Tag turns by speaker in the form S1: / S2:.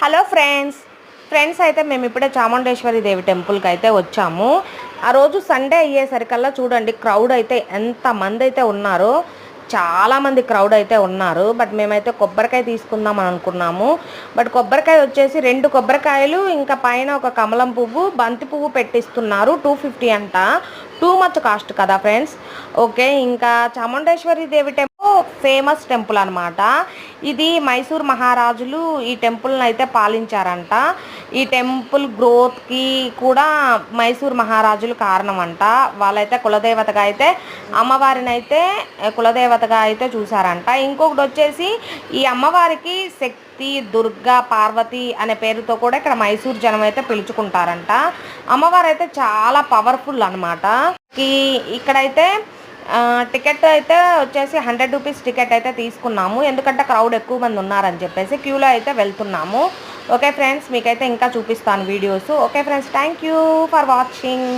S1: Hello friends అయితే మేము ఇప్పుడే చాముండేశ్వరి దేవి టెంపుల్కి అయితే వచ్చాము. ఆ రోజు సండే అయ్యేసరికల్లా చూడండి క్రౌడ్ అయితే ఎంతమంది అయితే ఉన్నారో, చాలామంది క్రౌడ్ అయితే ఉన్నారు. బట్ మేమైతే కొబ్బరికాయ తీసుకుందాం అని అనుకున్నాము. బట్ కొబ్బరికాయ వచ్చేసి 2 కొబ్బరికాయలు ఇంకా పైన ఒక కమలం పువ్వు, బంతి పువ్వు పెట్టిస్తున్నారు. 250 అంట. టూ మచ్ కాస్ట్ కదా ఫ్రెండ్స్. ఓకే, ఇంకా చాముండేశ్వరి దేవి టెంపుల్ ఫేమస్ టెంపుల్ అనమాట. ఇది మైసూర్ మహారాజులు ఈ టెంపుల్ని అయితే పాలించారంట. ఈ టెంపుల్ గ్రోత్కి కూడా మైసూర్ మహారాజులు కారణం అంట. వాళ్ళైతే కులదేవతగా అయితే అమ్మవారిని అయితే కులదేవతగా అయితే చూసారంట. ఇంకొకటి వచ్చేసి ఈ అమ్మవారికి శక్తి, దుర్గా, పార్వతి అనే పేరుతో కూడా ఇక్కడ మైసూర్ జనం అయితే పిలుచుకుంటారంట. అమ్మవారు అయితే చాలా పవర్ఫుల్ అనమాట. ఇక్కడైతే టికెట్ అయితే వచ్చేసి 100 రూపీస్ టికెట్ అయితే తీసుకున్నాము. ఎందుకంటే క్రౌడ్ ఎక్కువ మంది ఉన్నారని చెప్పేసి క్యూలో అయితే వెళ్తున్నాము. ఓకే ఫ్రెండ్స్, మీకైతే ఇంకా చూపిస్తాను videos. Okay friends, thank you for watching.